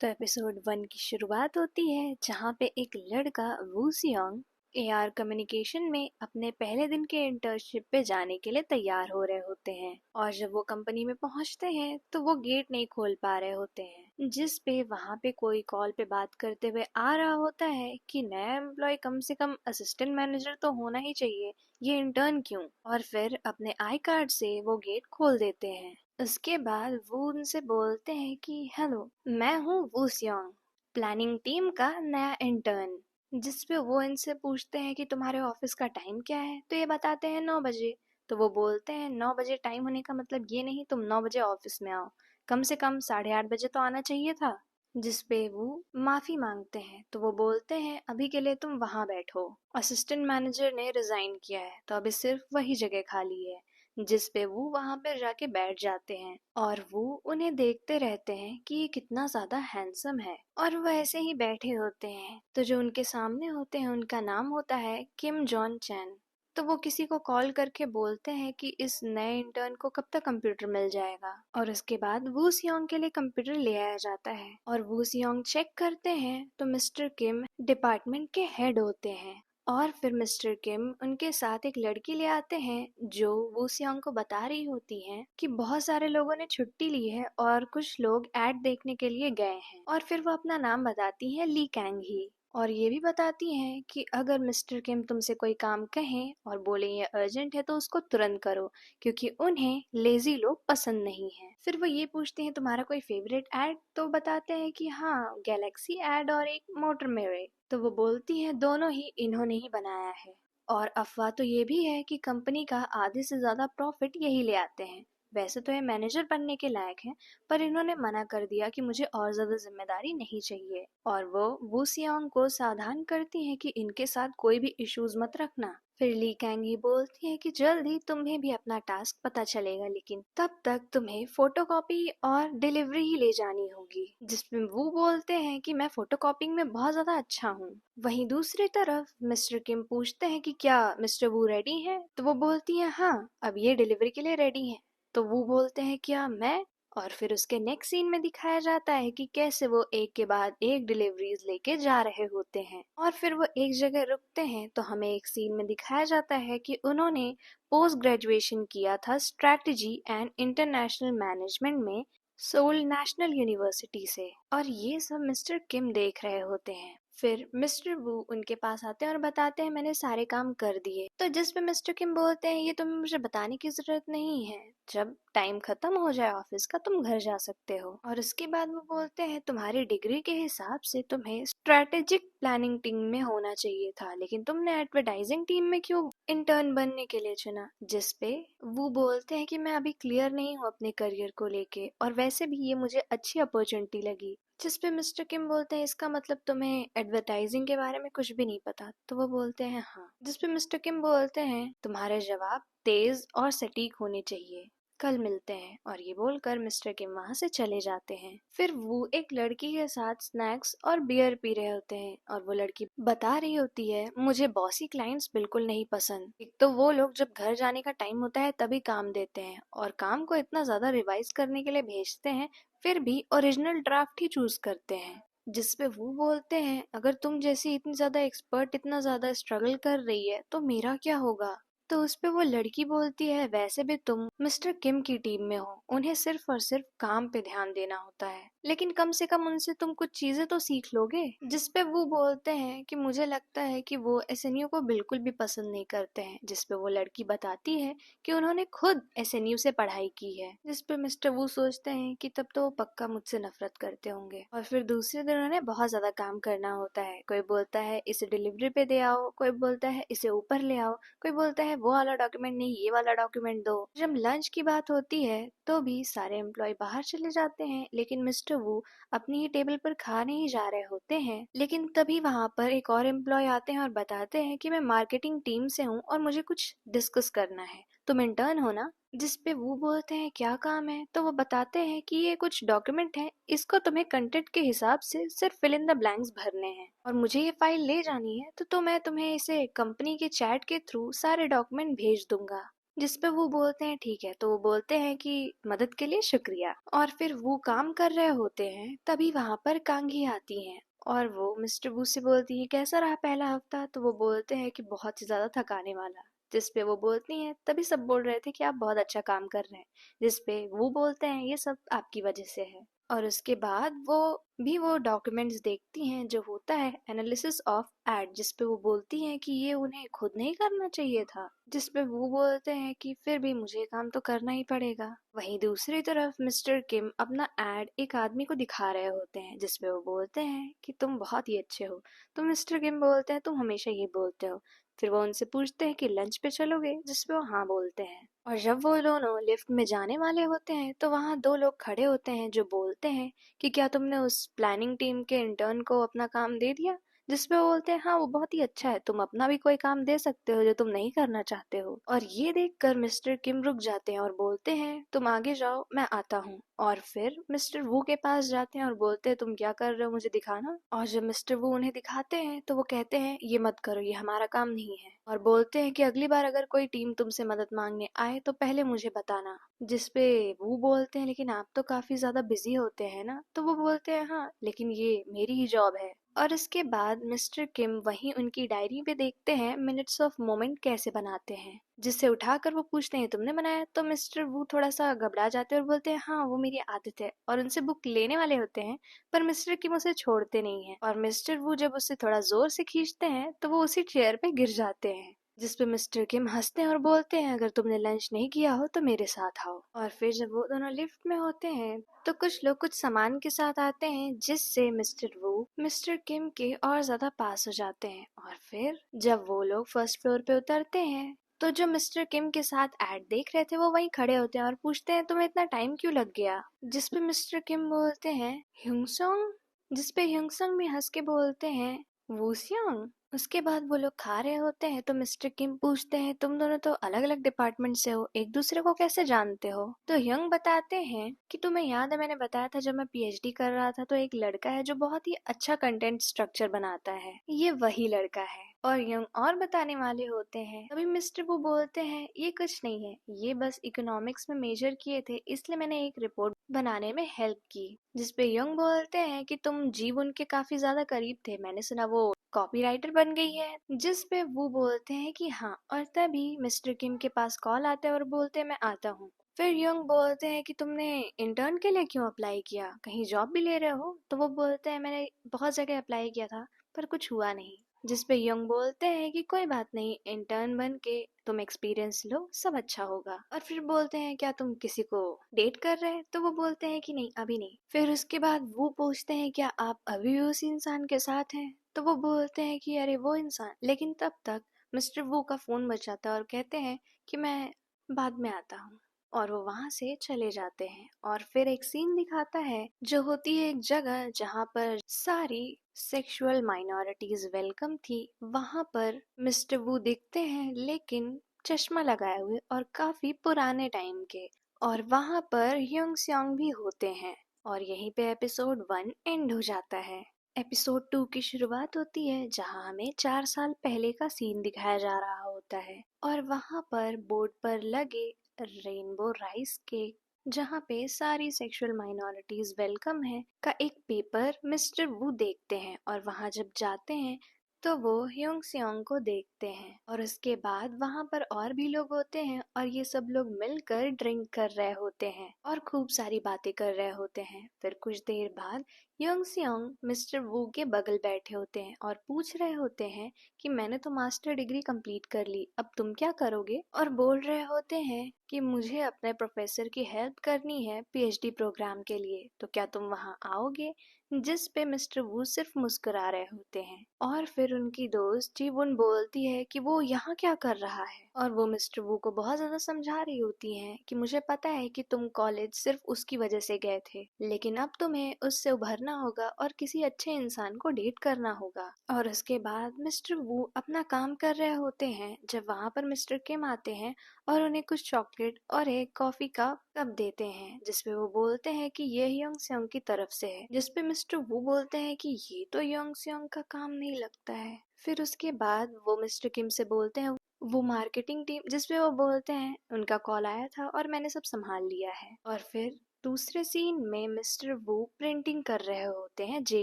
तो एपिसोड 1 की शुरुआत होती है जहाँ पे एक लड़का वू सियोंग एआर कम्युनिकेशन में अपने पहले दिन के इंटर्नशिप पे जाने के लिए तैयार हो रहे होते हैं और जब वो कंपनी में पहुंचते हैं तो वो गेट नहीं खोल पा रहे होते हैं, जिस पे वहाँ पे कोई कॉल पे बात करते हुए आ रहा होता है कि नया एम्प्लॉय कम से कम असिस्टेंट मैनेजर तो होना ही चाहिए, ये इंटर्न क्यों। और फिर अपने आई कार्ड से वो गेट खोल देते हैं। उसके बाद वो उनसे बोलते हैं कि हेलो, मैं हूँ वू सियोंग, प्लानिंग टीम का नया इंटर्न। जिस पे वो इनसे पूछते हैं कि तुम्हारे ऑफिस का टाइम क्या है, तो ये बताते हैं 9 बजे। तो वो बोलते हैं 9 बजे टाइम होने का मतलब ये नहीं तुम 9 बजे ऑफिस में आओ, कम से कम 8:30 बजे तो आना चाहिए था। जिस पे वो माफी मांगते हैं तो वो बोलते हैं अभी के लिए तुम वहां बैठो, असिस्टेंट मैनेजर ने रिजाइन किया है तो अभी सिर्फ वही जगह खाली है। जिस पे वो वहां पर जाके बैठ जाते हैं और वो उन्हें देखते रहते हैं कि ये कितना ज्यादा हैंडसम है, और वो ऐसे ही बैठे होते हैं तो जो उनके सामने होते हैं उनका नाम होता है किम जॉन चैन। तो वो किसी को कॉल करके बोलते हैं कि इस नए इंटर्न को कब तक कंप्यूटर मिल जाएगा, और उसके बाद वू सियोंग के लिए कंप्यूटर ले आया जाता है और वू सियोंग चेक करते हैं तो मिस्टर किम डिपार्टमेंट के हेड होते हैं। और फिर मिस्टर किम उनके साथ एक लड़की ले आते हैं जो वू सियोंग को बता रही होती है कि बहुत सारे लोगों ने छुट्टी ली है और कुछ लोग एड देखने के लिए गए हैं। और फिर वो अपना नाम बताती है ली कैंग ही, और ये भी बताती हैं कि अगर मिस्टर किम तुमसे कोई काम कहें और बोले ये अर्जेंट है तो उसको तुरंत करो, क्योंकि उन्हें लेजी लोग पसंद नहीं है। फिर वो ये पूछते हैं तुम्हारा कोई फेवरेट एड, तो बताते हैं कि हाँ, गैलेक्सी एड और एक मोटर मेरे। तो वो बोलती है दोनों ही इन्होंने ही बनाया है, और अफवाह तो ये भी है कि कंपनी का आधे से ज्यादा प्रॉफिट यही ले आते हैं। वैसे तो ये मैनेजर बनने के लायक हैं, पर इन्होंने मना कर दिया कि मुझे और ज्यादा जिम्मेदारी नहीं चाहिए। और वो वू सियोंग को सावधान करती हैं कि इनके साथ कोई भी इश्यूज मत रखना। फिर ली कैंगी बोलती है कि जल्द ही तुम्हें भी अपना टास्क पता चलेगा, लेकिन तब तक तुम्हें फोटोकॉपी और डिलीवरी ही ले जानी होगी। जिसमें वो बोलते हैं कि मैं फोटोकॉपिंग में बहुत ज्यादा अच्छा हूँ। वहीं दूसरी तरफ मिस्टर किम पूछते हैं कि क्या मिस्टर वू रेडी है, तो वो बोलती है हाँ, अब ये डिलीवरी के लिए रेडी है। तो वो बोलते हैं क्या मैं। और फिर उसके नेक्स्ट सीन में दिखाया जाता है कि कैसे वो एक के बाद एक डिलीवरीज लेके जा रहे होते हैं, और फिर वो एक जगह रुकते हैं तो हमें एक सीन में दिखाया जाता है कि उन्होंने पोस्ट ग्रेजुएशन किया था स्ट्रेटजी एंड इंटरनेशनल मैनेजमेंट में सोल नेशनल यूनिवर्सिटी से, और ये सब मिस्टर किम देख रहे होते हैं। फिर मिस्टर वू उनके पास आते हैं और बताते हैं मैंने सारे काम कर दिए। तो जिस पे मिस्टर किम बोलते हैं ये तुम्हें मुझे बताने की जरूरत नहीं है, जब टाइम खत्म हो जाए ऑफिस का तुम घर जा सकते हो। और उसके बाद वो बोलते हैं तुम्हारी डिग्री के हिसाब से तुम्हें स्ट्रेटेजिक प्लानिंग टीम में होना चाहिए था, लेकिन तुमने एडवर्टाइजिंग टीम में क्यों इंटर्न बनने के लिए चुना। जिस पे वो बोलते हैं कि मैं अभी क्लियर नहीं हूँ अपने करियर को लेके, और वैसे भी ये मुझे अच्छी अपॉर्चुनिटी लगी। जिस पे मिस्टर किम बोलते हैं इसका मतलब तुम्हें एडवर्टाइजिंग के बारे में कुछ भी नहीं पता, तो वो बोलते हैं हाँ। जिस पे मिस्टर किम बोलते हैं तुम्हारे जवाब तेज और सटीक होने चाहिए, कल मिलते हैं। और ये बोलकर मिस्टर किम वहां से चले जाते हैं। फिर वो एक लड़की के साथ स्नैक्स और बियर पी रहे होते हैं, और वो लड़की बता रही होती है मुझे बॉसी क्लाइंट्स बिल्कुल नहीं पसंद। एक तो वो लोग जब घर जाने का टाइम होता है तभी काम देते हैं, और काम को इतना ज्यादा रिवाइज करने के लिए भेजते हैं, फिर भी ओरिजिनल ड्राफ्ट ही चूज करते हैं। जिस पे वो बोलते हैं अगर तुम जैसी इतनी ज्यादा एक्सपर्ट इतना ज्यादा स्ट्रगल कर रही है तो मेरा क्या होगा। तो उस पे वो लड़की बोलती है वैसे भी तुम मिस्टर किम की टीम में हो, उन्हें सिर्फ और सिर्फ काम पे ध्यान देना होता है, लेकिन कम से कम उनसे तुम कुछ चीजें तो सीख लोगे। जिस पे वो बोलते हैं कि मुझे लगता है कि वो एसएनयू को बिल्कुल भी पसंद नहीं करते हैं। जिस पे वो लड़की बताती है कि उन्होंने खुद एसएनयू से पढ़ाई की है। जिस पे मिस्टर वो सोचते हैं कि तब तो वो पक्का मुझसे नफरत करते होंगे। और फिर दूसरे दिन उन्हें बहुत ज्यादा काम करना होता है, कोई बोलता है इसे डिलीवरी पे दे आओ, कोई बोलता है इसे ऊपर ले आओ, कोई बोलता है वो वाला डॉक्यूमेंट नहीं ये वाला डॉक्यूमेंट दो। जब लंच की बात होती है तो भी सारे एम्प्लॉय बाहर चले जाते हैं, लेकिन मिस्टर वू अपनी ही टेबल पर खाने ही जा रहे होते हैं। लेकिन तभी वहां पर एक और एम्प्लॉय आते हैं और बताते हैं कि मैं मार्केटिंग टीम से हूँ और मुझे कुछ डिस्कस करना है, तुम इंटर्न हो ना। जिस पे वो बोलते हैं क्या काम है, तो वो बताते हैं कि ये कुछ डॉक्यूमेंट है, इसको तुम्हें कंटेंट के हिसाब से सिर्फ फिल इन द ब्लैंक्स भरने हैं, और मुझे ये फाइल ले जानी है तो मैं तुम्हें इसे कंपनी के चैट के थ्रू सारे डॉक्यूमेंट भेज दूंगा। जिसपे वो बोलते हैं ठीक है, तो वो बोलते हैं कि मदद के लिए शुक्रिया। और फिर वो काम कर रहे होते हैं, तभी वहाँ पर कांगी आती हैं और वो मिस्टर वू से बोलती है कैसा रहा पहला हफ्ता। तो वो बोलते हैं कि बहुत ही ज्यादा थकाने वाला। जिसपे वो बोलती हैं तभी सब बोल रहे थे कि आप बहुत अच्छा काम कर रहे हैं। जिसपे वो बोलते हैं ये सब आपकी वजह से है। और उसके बाद वो डॉक्यूमेंट्स देखती हैं जो होता है एनालिसिस ऑफ एड, जिसपे वो बोलती हैं कि ये उन्हें खुद नहीं करना चाहिए था। जिसपे वो बोलते हैं कि फिर भी मुझे काम तो करना ही पड़ेगा। वहीं दूसरी तरफ मिस्टर किम अपना एड एक आदमी को दिखा रहे होते हैं, जिसपे वो बोलते हैं कि तुम बहुत ही अच्छे हो। तो मिस्टर किम बोलते हैं तुम हमेशा ये बोलते हो। फिर वो उनसे पूछते हैं कि लंच पे चलोगे, जिसपे वो हाँ बोलते हैं। और जब वो दोनों लिफ्ट में जाने वाले होते हैं तो वहाँ दो लोग खड़े होते हैं जो बोलते हैं कि क्या तुमने उस प्लानिंग टीम के इंटर्न को अपना काम दे दिया। जिसपे वो बोलते हैं हाँ वो बहुत ही अच्छा है, तुम अपना भी कोई काम दे सकते हो जो तुम नहीं करना चाहते हो। और ये देखकर मिस्टर किम रुक जाते हैं और बोलते हैं तुम आगे जाओ, मैं आता हूँ। और फिर मिस्टर वू के पास जाते हैं और बोलते हैं तुम क्या कर रहे हो, मुझे दिखाना। और जब मिस्टर वू उन्हें दिखाते हैं तो वो कहते हैं ये मत करो, ये हमारा काम नहीं है। और बोलते हैं कि अगली बार अगर कोई टीम तुमसे मदद मांगने आए तो पहले मुझे बताना। जिसपे वो बोलते हैं लेकिन आप तो काफी ज्यादा बिजी होते हैं ना। तो वो बोलते हैं हाँ लेकिन ये मेरी ही जॉब है। और इसके बाद मिस्टर किम वहीं उनकी डायरी पे देखते हैं मिनट्स ऑफ मोमेंट कैसे बनाते हैं, जिससे उठाकर वो पूछते हैं तुमने बनाया। तो मिस्टर वू थोड़ा सा घबरा जाते हैं और बोलते हैं हाँ वो मेरी आदत है। और उनसे बुक लेने वाले होते हैं पर मिस्टर किम उसे छोड़ते नहीं है। और मिस्टर वू जब उसे थोड़ा जोर से खींचते हैं तो वो उसी चेयर पे गिर जाते हैं। जिसपे मिस्टर किम हंसते हैं और बोलते हैं अगर तुमने लंच नहीं किया हो तो मेरे साथ आओ। और फिर जब वो दोनों लिफ्ट में होते हैं तो कुछ लोग कुछ सामान के साथ आते हैं, जिससे मिस्टर वू मिस्टर किम के और ज्यादा पास हो जाते हैं। और फिर जब वो लोग फर्स्ट फ्लोर पे उतरते हैं तो जो मिस्टर किम के साथ एड देख रहे थे वो वहीं खड़े होते हैं और पूछते हैं तुम्हें इतना टाइम क्यों लग गया। जिसपे मिस्टर किम बोलते हैं ह्यूंगसोंग। जिसपे ह्यूंगसोंग भी हंस के बोलते हैं वूसियोंग। उसके बाद वो लोग खा रहे होते हैं तो मिस्टर किम पूछते हैं तुम दोनों तो अलग अलग डिपार्टमेंट से हो, एक दूसरे को कैसे जानते हो। तो यंग बताते हैं कि तुम्हें याद है मैंने बताया था जब मैं पीएचडी कर रहा था तो एक लड़का है जो बहुत ही अच्छा कंटेंट स्ट्रक्चर बनाता है, ये वही लड़का है। और यंग और बताने वाले होते हैं तभी मिस्टर वो बोलते हैं ये कुछ नहीं है, ये बस इकोनॉमिक्स में मेजर किए थे इसलिए मैंने एक रिपोर्ट बनाने में हेल्प की। जिसपे यंग बोलते हैं कि तुम जीव उनके काफी ज्यादा करीब थे, मैंने सुना वो कॉपीराइटर बन गई है। जिस पे वो बोलते हैं कि हाँ। और तभी मिस्टर किम के पास कॉल आता है और बोलते हैं मैं आता हूँ। फिर यंग बोलते हैं कि तुमने इंटर्न के लिए क्यों अप्लाई किया, कहीं जॉब भी ले रहे हो। तो वो बोलते हैं मैंने बहुत जगह अप्लाई किया था पर कुछ हुआ नहीं। जिस पे यंग बोलते हैं कि कोई बात नहीं, इंटर्न बन के तुम एक्सपीरियंस लो, सब अच्छा होगा। और फिर बोलते हैं क्या तुम किसी को डेट कर रहे हैं। तो वो बोलते हैं कि नहीं अभी नहीं। फिर उसके बाद वो पूछते हैं क्या आप अभी भी उसी इंसान के साथ हैं। तो वो बोलते हैं कि अरे वो इंसान। लेकिन तब तक मिस्टर वू का फोन बज जाता है और कहते हैं कि मैं बाद में आता हूँ। और वो वहां से चले जाते हैं। और फिर एक सीन दिखाता है जो होती है एक जगह जहाँ पर सारी सेक्सुअल माइनॉरिटीज वेलकम थी। वहां पर मिस्टर वू दिखते हैं लेकिन चश्मा लगाए हुए और काफी पुराने टाइम के। और वहां पर यंग स्योंग भी होते हैं। और यहीं पे एपिसोड 1 एंड हो जाता है। एपिसोड 2 की शुरुआत होती है जहां हमें 4 साल पहले का सीन दिखाया जा रहा होता है। और वहां पर बोर्ड पर लगे रेनबो राइस केक, जहाँ पे सारी सेक्सुअल माइनॉरिटीज वेलकम है का एक पेपर मिस्टर वू देखते हैं। और वहाँ जब जाते हैं तो वो ह्योंग स्योंग को देखते हैं। और उसके बाद वहाँ पर और भी लोग होते हैं और ये सब लोग मिलकर ड्रिंक कर रहे होते हैं और खूब सारी बातें कर रहे होते हैं। फिर कुछ देर बाद ह्योंग स्योंग मिस्टर वू के बगल बैठे होते हैं और पूछ रहे होते हैं कि मैंने तो मास्टर डिग्री कंप्लीट कर ली, अब तुम क्या करोगे। और बोल रहे होते हैं कि मुझे अपने प्रोफेसर की हेल्प करनी है पीएचडी प्रोग्राम के लिए, तो क्या तुम वहाँ आओगे। जिस पे मिस्टर वू सिर्फ मुस्कुरा रहे होते हैं। और फिर उनकी दोस्त जीवुन बोलती है कि वो यहाँ क्या कर रहा है। और वो मिस्टर वू को बहुत ज्यादा समझा रही होती हैं कि मुझे पता है कि तुम कॉलेज सिर्फ उसकी वजह से गए थे, लेकिन अब तुम्हें उससे उभरना होगा और किसी अच्छे इंसान को डेट करना होगा। और उसके बाद मिस्टर वू अपना काम कर रहे होते हैं जब वहाँ पर मिस्टर किम आते हैं और उन्हें कुछ चॉकलेट और एक कॉफी का कप देते हैं। जिसपे वो बोलते हैं कि ये यंग स्योंग की तरफ से है। जिसपे मिस्टर वू बोलते हैं कि ये तो यंग स्योंग का काम नहीं लगता है। फिर उसके बाद वो मिस्टर किम से बोलते हैं वो मार्केटिंग टीम जिसपे वो बोलते हैं उनका कॉल आया था और मैंने सब संभाल लिया है। और फिर दूसरे सीन में मिस्टर वू प्रिंटिंग कर रहे होते हैं जे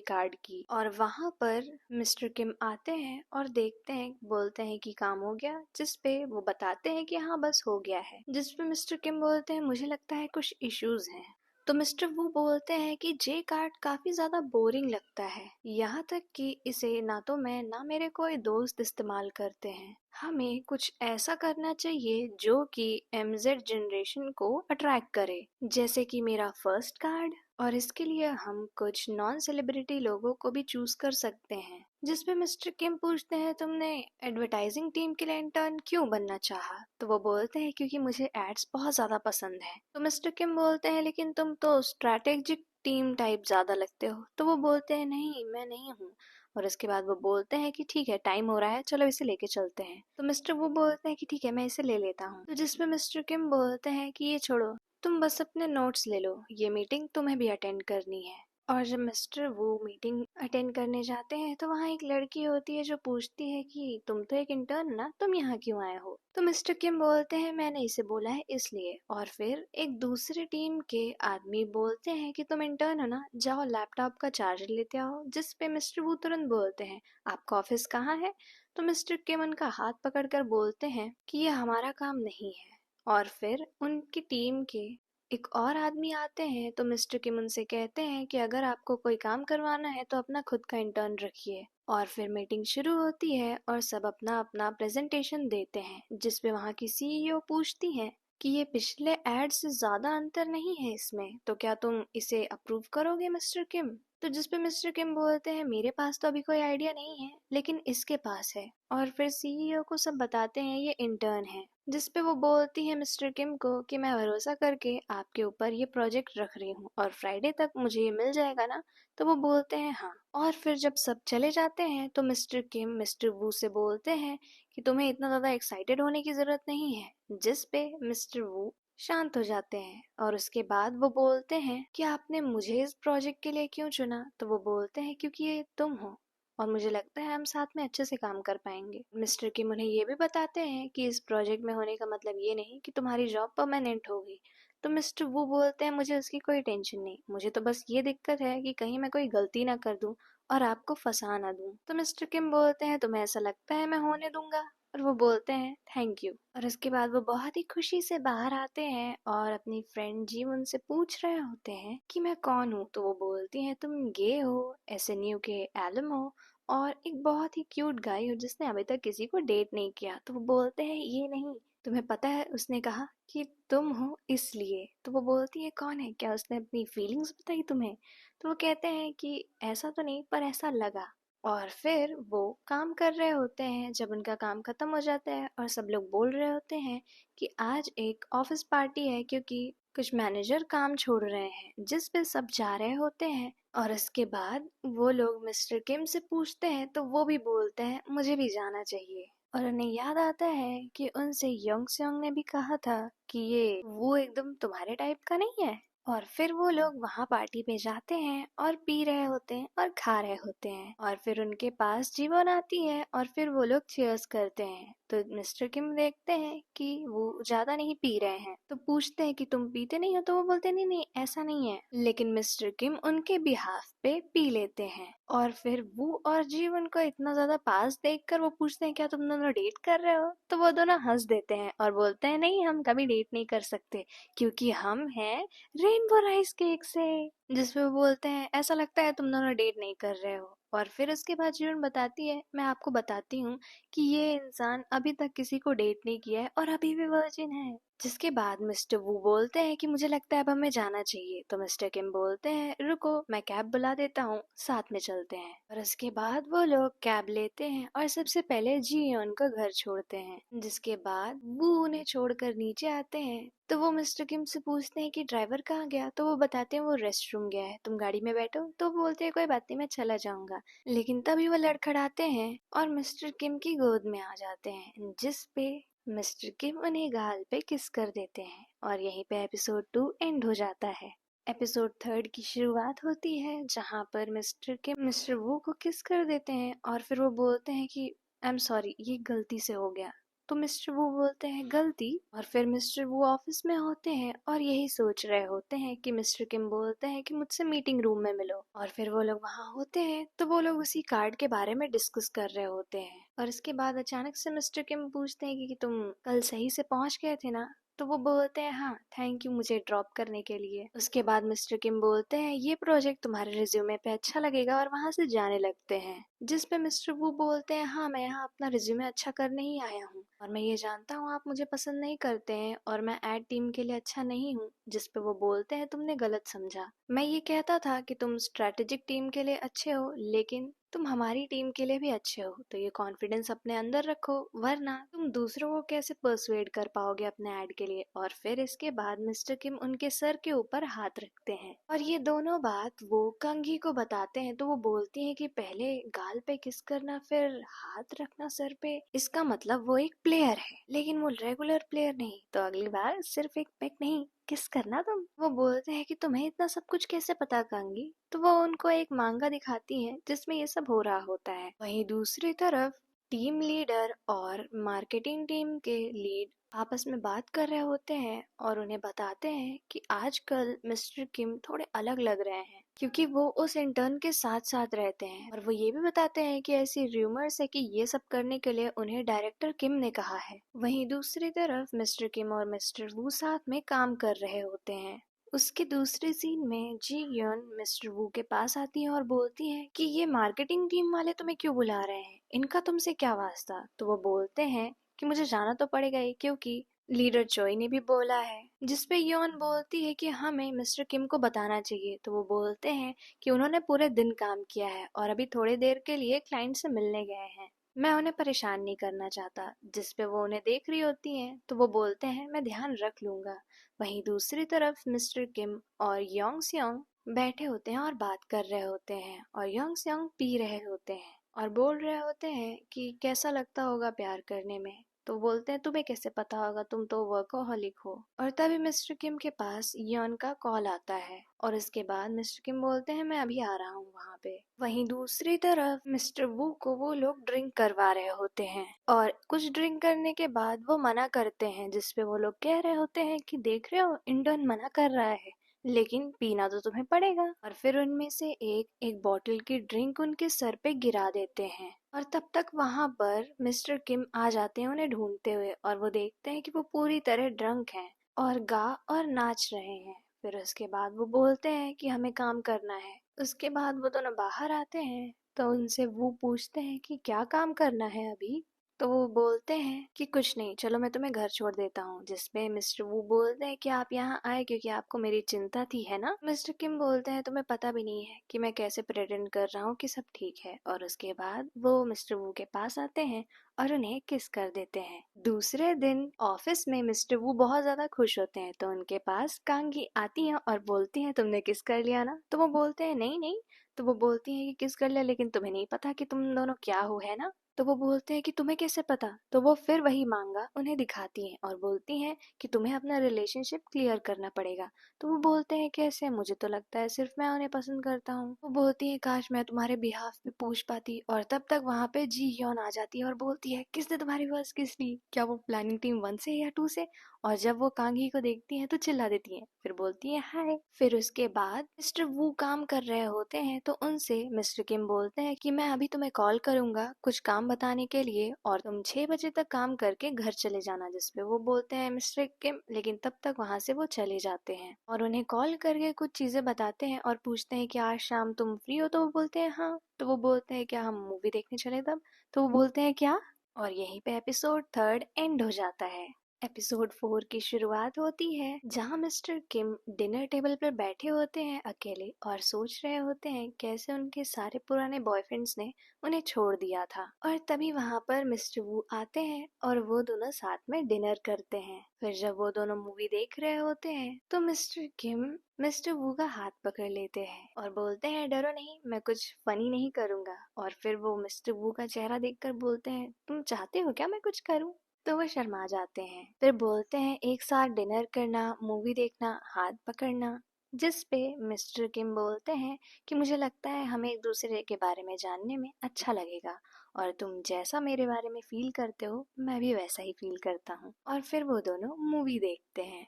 कार्ड की, और वहां पर मिस्टर किम आते हैं और देखते हैं, बोलते हैं कि काम हो गया, जिसपे वो बताते हैं कि हाँ बस हो गया है। जिसपे मिस्टर किम बोलते हैं मुझे लगता है कुछ इश्यूज हैं। तो मिस्टर वू बोलते हैं कि जे कार्ड काफी ज्यादा बोरिंग लगता है, यहाँ तक कि इसे ना तो मैं ना मेरे कोई दोस्त इस्तेमाल करते हैं। हमें कुछ ऐसा करना चाहिए जो कि एमजेड जनरेशन को अट्रैक्ट करे, जैसे कि मेरा फर्स्ट कार्ड। और इसके लिए हम कुछ नॉन सेलिब्रिटी लोगों को भी चूज कर सकते हैं। जिस पे मिस्टर किम पूछते हैं तुमने एडवर्टाइजिंग टीम के लिए इंटर्न क्यों बनना चाहा? तो वो बोलते हैं क्योंकि मुझे एड्स बहुत ज्यादा पसंद है। तो मिस्टर किम बोलते हैं लेकिन तुम तो स्ट्रैटेजिक टीम टाइप ज्यादा लगते हो। तो वो बोलते हैं नहीं मैं नहीं हूँ। और इसके बाद वो बोलते हैं कि ठीक है टाइम हो रहा है, चलो इसे लेके चलते हैं। तो मिस्टर वो बोलते हैं कि ठीक है मैं इसे ले लेता हूँ। तो जिसपे मिस्टर किम बोलते हैं कि ये छोड़ो, तुम बस अपने नोट्स ले लो, ये मीटिंग तुम्हें भी अटेंड करनी है। और जब मिस्टर वो मीटिंग अटेंड करने जाते हैं तो वहाँ एक लड़की होती है जो पूछती है कि तुम तो एक इंटर्न ना, तुम यहाँ क्यों आए हो? तो मिस्टर किम बोलते हैं मैंने इसे बोला है इसलिए। और फिर एक दूसरे टीम के आदमी बोलते हैं कि तुम इंटर्न हो ना, जाओ लैपटॉप का चार्जर लेते आओ। जिस पे मिस्टर वो तुरंत बोलते हैं आपका ऑफिस कहाँ है? तो मिस्टर किम उनका हाथ पकड़कर बोलते हैं कि ये हमारा काम नहीं है। और फिर उनकी टीम के एक और आदमी आते हैं तो मिस्टर किम उनसे कहते हैं कि अगर आपको कोई काम करवाना है तो अपना खुद का इंटर्न रखिए। और फिर मीटिंग शुरू होती है और सब अपना अपना प्रेजेंटेशन देते हैं, जिसपे वहाँ की सीईओ पूछती है कि ये पिछले एड से ज्यादा अंतर नहीं है इसमें, तो क्या तुम इसे अप्रूव करोगे मिस्टर किम? तो जिसपे मिस्टर किम बोलते हैं मेरे पास तो अभी कोई आइडिया नहीं है लेकिन इसके पास है। और फिर सीईओ को सब बताते हैं ये इंटर्न है। जिसपे वो बोलती है मिस्टर किम को कि मैं भरोसा करके आपके ऊपर ये प्रोजेक्ट रख रही हूँ और फ्राइडे तक मुझे ये मिल जाएगा ना? तो वो बोलते हैं हाँ। और फिर जब सब चले जाते हैं तो मिस्टर किम मिस्टर वू से बोलते हैं कि तुम्हें इतना ज्यादा एक्साइटेड होने की जरूरत नहीं है। जिस पे मिस्टर वू शांत हो जाते हैं और उसके बाद वो बोलते हैं कि आपने मुझे इस प्रोजेक्ट के लिए क्यों चुना? तो वो बोलते हैं क्योंकि ये तुम हो और मुझे लगता है हम साथ में अच्छे से काम कर पाएंगे। मिस्टर किम उन्हें ये भी बताते हैं कि इस प्रोजेक्ट में होने का मतलब ये नहीं कि तुम्हारी जॉब परमानेंट होगी। तो मिस्टर वो बोलते हैं मुझे उसकी कोई टेंशन नहीं, मुझे तो बस ये दिक्कत है कि कहीं मैं कोई गलती ना कर दूं और आपको फंसा ना दूं। तो मिस्टर किम बोलते हैं तुम्हें ऐसा लगता है मैं होने दूंगा? और वो बोलते हैं थैंक यू। और उसके बाद वो बहुत ही खुशी से बाहर आते हैं और अपनी फ्रेंड जी उनसे पूछ रहे होते हैं कि मैं कौन हूँ। तो वो बोलती हैं तुम गे हो, एसएनयू के एलम हो और एक बहुत ही क्यूट गाय हो जिसने अभी तक किसी को डेट नहीं किया। तो वो बोलते हैं ये नहीं, तुम्हें पता है उसने कहा कि तुम हो इसलिए। तो वो बोलती है कौन है, क्या उसने अपनी फीलिंग्स बताई तुम्हें? तो वो कहते हैं कि ऐसा तो नहीं पर ऐसा लगा। और फिर वो काम कर रहे होते हैं, जब उनका काम खत्म हो जाता है और सब लोग बोल रहे होते हैं कि आज एक ऑफिस पार्टी है क्योंकि कुछ मैनेजर काम छोड़ रहे हैं, जिस पे सब जा रहे होते हैं। और इसके बाद वो लोग मिस्टर किम से पूछते हैं तो वो भी बोलते हैं मुझे भी जाना चाहिए। और उन्हें याद आता है कि उनसे योंग सेयोंग ने भी कहा था कि ये वो एकदम तुम्हारे टाइप का नहीं है। और फिर वो लोग वहाँ पार्टी पे जाते हैं और पी रहे होते हैं और खा रहे होते हैं। और फिर उनके पास जीवन आती है और फिर वो लोग चीयर्स करते हैं। तो मिस्टर किम देखते हैं कि वो ज्यादा नहीं पी रहे हैं तो पूछते हैं कि तुम पीते नहीं हो? तो वो बोलते नहीं नहीं ऐसा नहीं है। लेकिन मिस्टर किम उनके बिहाफ पे पी लेते हैं। और फिर वो और जीवन को इतना ज्यादा पास देखकर वो पूछते हैं क्या तुम दोनों डेट कर रहे हो? तो वो दोनों हंस देते हैं और बोलते हैं नहीं हम कभी डेट नहीं कर सकते क्योंकि हम हैं रेनबो राइस केक से। जिसपे वो बोलते हैं ऐसा लगता है तुम दोनों डेट नहीं कर रहे हो। और फिर उसके बाद जीवन बताती है मैं आपको बताती हूँ कि ये इंसान अभी तक किसी को डेट नहीं किया है और अभी भी वर्जिन है। जिसके बाद मिस्टर वू बोलते हैं कि मुझे लगता है अब हमें जाना चाहिए। तो मिस्टर किम बोलते हैं रुको मैं कैब बुला देता हूँ, साथ में चलते हैं। और उसके बाद वो लोग कैब लेते हैं और सबसे पहले जी योन का घर छोड़ते हैं। जिसके बाद वो उन्हें छोड़कर नीचे आते हैं तो वो मिस्टर किम से पूछते हैं कि ड्राइवर कहाँ गया? तो वो बताते हैं वो रेस्ट रूम गया है, तुम गाड़ी में बैठो। तो वो बोलते हैं कोई बात नहीं मैं चला जाऊंगा। लेकिन तभी वो लड़खड़ाते हैं और मिस्टर किम की गोद में आ जाते हैं, जिस पे मिस्टर किम उन्हें गाल पे किस कर देते हैं। और यहीं पे एपिसोड 2 एंड हो जाता है। एपिसोड 3 की शुरुआत होती है जहाँ पर मिस्टर किम मिस्टर वू को किस कर देते हैं और फिर वो बोलते हैं कि आई एम सॉरी ये गलती से हो गया। तो मिस्टर वू बोलते हैं गलती। और फिर मिस्टर वू ऑफिस में होते हैं और यही सोच रहे होते हैं कि मिस्टर किम बोलते हैं कि मुझसे मीटिंग रूम में मिलो, और फिर वो लोग वहाँ होते हैं तो वो लोग उसी कार्ड के बारे में डिस्कस कर रहे होते हैं। और इसके बाद अचानक से मिस्टर किम पूछते हैं कि तुम कल सही से पहुँच गए थे ना? तो वो बोलते हैं हाँ थैंक यू मुझे ड्रॉप करने के लिए। उसके बाद मिस्टर किम बोलते हैं ये प्रोजेक्ट तुम्हारे रिज्यूमे पे अच्छा लगेगा, और वहाँ से जाने लगते हैं। जिस पे मिस्टर वू बोलते हैं हाँ मैं यहाँ अपना रिज्यूमे अच्छा करने ही आया हूँ, और मैं ये जानता हूँ आप मुझे पसंद नहीं करते हैं और मैं एड टीम के लिए अच्छा नहीं हूँ। जिस पे वो बोलते हैं तुमने गलत समझा, मैं ये कहता था कि तुम स्ट्रेटेजिक टीम के लिए अच्छे हो लेकिन तुम हमारी टीम के लिए भी अच्छे हो, तो ये कॉन्फिडेंस अपने अंदर रखो वरना तुम दूसरों को कैसे पर्सुएड कर पाओगे अपने ऐड के लिए। और फिर इसके बाद मिस्टर किम उनके सर के ऊपर हाथ रखते हैं और ये दोनों बात वो कंघी को बताते हैं। तो वो बोलती है कि पहले गाल पे किस करना फिर हाथ रखना सर पे, इसका मतलब वो एक प्लेयर है लेकिन वो रेगुलर प्लेयर नहीं। तो अगली बार सिर्फ एक पेक नहीं किस करना तुम। वो बोलते हैं कि तुम्हें इतना सब कुछ कैसे पता कांगी। तो वो उनको एक मांगा दिखाती है जिसमें ये सब हो रहा होता है। वहीं दूसरी तरफ टीम लीडर और मार्केटिंग टीम के लीड आपस में बात कर रहे होते हैं और उन्हें बताते हैं कि आजकल मिस्टर किम थोड़े अलग लग रहे हैं क्योंकि वो उस इंटर्न के साथ साथ रहते हैं। और वो ये भी बताते हैं कि ऐसी र्यूमर्स है कि ये सब करने के लिए उन्हें डायरेक्टर किम ने कहा है। वहीं दूसरी तरफ मिस्टर किम और मिस्टर वू साथ में काम कर रहे होते हैं। उसके दूसरे सीन में जी यन मिस्टर वू के पास आती है और बोलती है कि ये मार्केटिंग टीम वाले तुम्हें क्यों बुला रहे हैं, इनका तुमसे क्या वास्ता। तो वो बोलते हैं कि मुझे जाना तो पड़ेगा ही क्योंकि लीडर चोई ने भी बोला है। जिसपे योन बोलती है कि हमें मिस्टर किम को बताना चाहिए। तो वो बोलते हैं कि उन्होंने पूरे दिन काम किया है और अभी थोड़ी देर के लिए क्लाइंट से मिलने गए हैं, मैं उन्हें परेशान नहीं करना चाहता। जिस पे वो उन्हें देख रही होती हैं तो वो बोलते हैं मैं ध्यान रख लूंगा। वहीं दूसरी तरफ मिस्टर किम और योंग स्योंग बैठे होते हैं और बात कर रहे होते हैं और योंग स्योंग पी रहे होते हैं और बोल रहे होते हैं कि कैसा लगता होगा प्यार करने में। तो बोलते हैं तुम्हें कैसे पता होगा, तुम तो वर्कोहॉलिक हो। और तभी मिस्टर किम के पास यन का कॉल आता है और इसके बाद मिस्टर किम बोलते हैं मैं अभी आ रहा हूँ वहाँ पे। वहीं दूसरी तरफ मिस्टर वू को वो लोग ड्रिंक करवा रहे होते हैं और कुछ ड्रिंक करने के बाद वो मना करते हैं, जिसपे वो लोग कह रहे होते हैं कि देख रहे हो इंटर्न मना कर रहा है लेकिन पीना तो तुम्हें पड़ेगा। और फिर उनमें से एक एक बॉटल की ड्रिंक उनके सर पे गिरा देते हैं और तब तक वहां पर मिस्टर किम आ जाते हैं उन्हें ढूंढते हुए और वो देखते हैं कि वो पूरी तरह ड्रंक हैं और गा और नाच रहे हैं। फिर उसके बाद वो बोलते हैं कि हमें काम करना है। उसके बाद वो दोनों बाहर आते हैं तो उनसे वो पूछते हैं कि क्या काम करना है अभी। तो वो बोलते हैं कि कुछ नहीं, चलो मैं तुम्हें घर छोड़ देता हूँ। जिसपे मिस्टर वू बोलते हैं कि आप यहाँ आए क्योंकि आपको मेरी चिंता थी है ना। मिस्टर किम बोलते हैं तुम्हें पता भी नहीं है कि मैं कैसे प्रेटेंड कर रहा हूँ कि सब ठीक है। और उसके बाद वो मिस्टर वू के पास आते हैं और उन्हें किस कर देते हैं। दूसरे दिन ऑफिस में मिस्टर वू बहुत ज्यादा खुश होते हैं तो उनके पास कांगी आती है और बोलती है तुमने किस कर लिया ना। तो वो बोलते हैं नहीं नहीं। तो वो बोलती है कि किस कर लिया लेकिन तुम्हें नहीं पता कि तुम दोनों क्या हो है ना। तो वो बोलते हैं कि तुम्हें कैसे पता। तो वो फिर वही मांगा उन्हें दिखाती हैं और बोलती हैं कि तुम्हें अपना रिलेशनशिप क्लियर करना पड़ेगा। तो वो बोलते हैं कैसे, मुझे तो लगता है सिर्फ मैं उन्हें पसंद करता हूँ। वो बोलती है काश मैं तुम्हारे बिहाफ पे पूछ पाती। और तब तक वहाँ पे जी योन आ जाती है और बोलती है किसने तुम्हारी वर्स किस ली, क्या वो प्लानिंग टीम 1 से या 2 से। और जब वो कांगी को देखती है तो चिल्ला देती है, फिर बोलती है हाय। फिर उसके बाद मिस्टर वू काम कर रहे होते हैं तो उनसे मिस्टर किम बोलते हैं कि मैं अभी तुम्हें कॉल करूंगा कुछ काम बताने के लिए और तुम 6 बजे तक काम करके घर चले जाना। जिसपे वो बोलते हैं मिस्टर किम, लेकिन तब तक वहां से वो चले जाते हैं और उन्हें कॉल करके कुछ चीजें बताते हैं और पूछते हैं कि आज शाम तुम फ्री हो। तो वो बोलते हैं हाँ। तो वो बोलते हैं क्या हम मूवी देखने चले तब। तो वो बोलते हैं क्या। और यहीं पे एपिसोड 3 एंड हो जाता है। एपिसोड 4 की शुरुआत होती है जहां मिस्टर किम डिनर टेबल पर बैठे होते हैं अकेले और सोच रहे होते हैं कैसे उनके सारे पुराने बॉयफ्रेंड्स ने उन्हें छोड़ दिया था। और तभी वहां पर मिस्टर वू आते हैं और वो दोनों साथ में डिनर करते हैं। फिर जब वो दोनों मूवी देख रहे होते हैं तो मिस्टर किम मिस्टर वू का हाथ पकड़ लेते हैं और बोलते हैं डरो नहीं, मैं कुछ फनी नहीं करूंगा। और फिर वो मिस्टर वू का चेहरा देखकर बोलते हैं तुम चाहते हो क्या मैं कुछ करूं। तो वो शर्मा जाते हैं, फिर बोलते हैं एक साथ डिनर करना, मूवी देखना, हाथ पकड़ना। जिस पे मिस्टर किम बोलते हैं कि मुझे लगता है हमें एक दूसरे के बारे में जानने में अच्छा लगेगा। और तुम जैसा मेरे बारे में फील करते हो मैं भी वैसा ही फील करता हूँ। और फिर वो दोनों मूवी देखते हैं।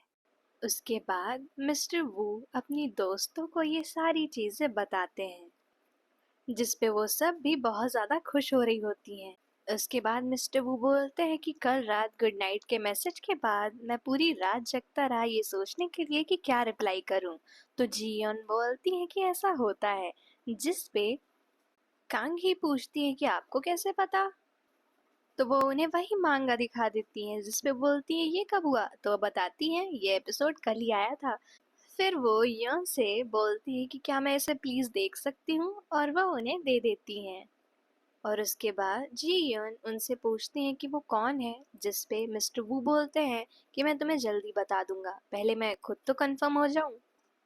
उसके बाद मिस्टर वू अपनी दोस्तों को ये सारी चीजें बताते हैं, जिस पे वो सब भी बहुत ज़्यादा खुश हो रही होती हैं। उसके बाद मिस्टर वू बोलते हैं कि कल रात गुड नाइट के मैसेज के बाद मैं पूरी रात जगता रहा ये सोचने के लिए कि क्या रिप्लाई करूं। तो जियोन बोलती है कि ऐसा होता है, जिस पे कांग ही पूछती है कि आपको कैसे पता। तो वो उन्हें वही मांगा दिखा देती हैं, जिस पे बोलती है ये कब हुआ, तो वो बताती हैं ये एपिसोड कल ही आया था। फिर वो यन से बोलती है कि क्या मैं इसे प्लीज देख सकती हूँ, और वह उन्हें दे देती हैं। और उसके बाद जी यन उनसे पूछती हैं कि वो कौन है, जिस पे मिस्टर वू बोलते हैं कि मैं तुम्हें जल्दी बता दूंगा, पहले मैं खुद तो कंफर्म हो जाऊं।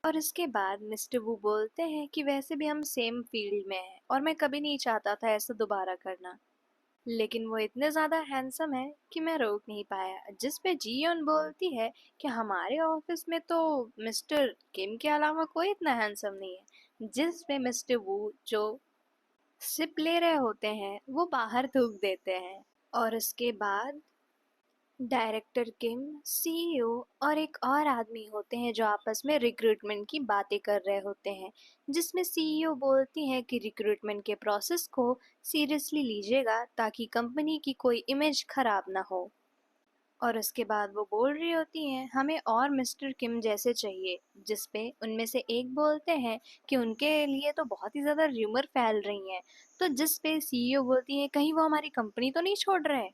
और इसके बाद मिस्टर वू बोलते हैं कि वैसे भी हम सेम फील्ड में हैं और मैं कभी नहीं चाहता था ऐसा दोबारा करना, लेकिन वो इतने ज़्यादा हैंडसम है कि मैं रोक नहीं पाया। जिस पे जीयोन बोलती है कि हमारे ऑफिस में तो मिस्टर किम के अलावा कोई इतना हैंडसम नहीं है। जिस पे मिस्टर वू जो सिप ले रहे होते हैं वो बाहर थूक देते हैं। और उसके बाद डायरेक्टर किम, सीईओ और एक और आदमी होते हैं जो आपस में रिक्रूटमेंट की बातें कर रहे होते हैं, जिसमें सीईओ बोलती हैं कि रिक्रूटमेंट के प्रोसेस को सीरियसली लीजिएगा ताकि कंपनी की कोई इमेज खराब ना हो। और उसके बाद वो बोल रही होती हैं हमें और मिस्टर किम जैसे चाहिए, जिस पे उनमें से एक बोलते हैं कि उनके लिए तो बहुत ही ज़्यादा र्यूमर फैल रही हैं। तो जिस पे सीईओ बोलती है कहीं वो हमारी कंपनी तो नहीं छोड़ रहे।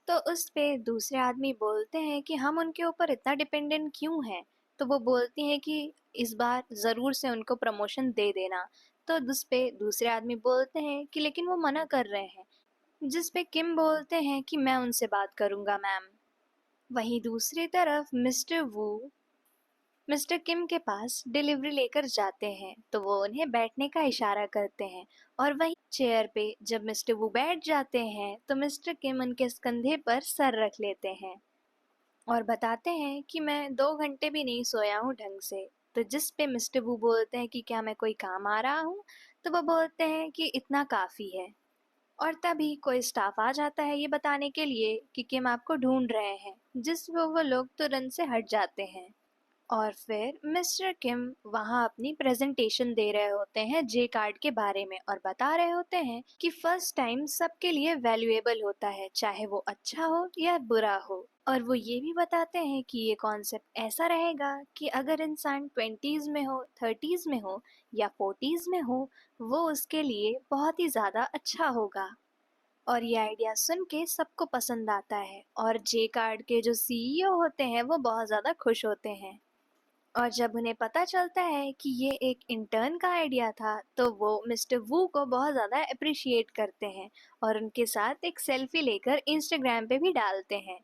तो उस पे दूसरे आदमी बोलते हैं कि हम उनके ऊपर इतना डिपेंडेंट क्यों हैं। तो वो बोलती हैं कि इस बार ज़रूर से उनको प्रमोशन दे देना। तो उस पे दूसरे आदमी बोलते हैं कि लेकिन वो मना कर रहे हैं, जिस पे किम बोलते हैं कि मैं उनसे बात करूंगा मैम। वहीं दूसरी तरफ मिस्टर किम के पास डिलीवरी लेकर जाते हैं, तो वो उन्हें बैठने का इशारा करते हैं। और वहीं चेयर पे जब मिस्टर वू बैठ जाते हैं तो मिस्टर किम उनके कंधे पर सर रख लेते हैं और बताते हैं कि मैं 2 घंटे भी नहीं सोया हूँ ढंग से। तो जिस पे मिस्टर वू बोलते हैं कि क्या मैं कोई काम आ रहा हूँ, तो वो बोलते हैं कि इतना काफ़ी है। और तभी कोई स्टाफ आ जाता है ये बताने के लिए कि किम आपको ढूंढ रहे हैं, जिस पे वो लोग तुरंत से हट जाते हैं। और फिर मिस्टर किम वहाँ अपनी प्रेजेंटेशन दे रहे होते हैं जे कार्ड के बारे में और बता रहे होते हैं कि फर्स्ट टाइम सबके लिए वैल्यूएबल होता है, चाहे वो अच्छा हो या बुरा हो। और वो ये भी बताते हैं कि ये कॉन्सेप्ट ऐसा रहेगा कि अगर इंसान 20s में हो, 30s में हो या 40s में हो, वो उसके लिए बहुत ही ज़्यादा अच्छा होगा। और ये आइडिया सुन के सबको पसंद आता है और जे कार्ड के जो सीईओ होते हैं वो बहुत ज़्यादा खुश होते हैं। और जब उन्हें पता चलता है कि ये एक इंटर्न का आइडिया था, तो वो मिस्टर वू को बहुत ज़्यादा अप्रिशिएट करते हैं और उनके साथ एक सेल्फी लेकर इंस्टाग्राम पे भी डालते हैं।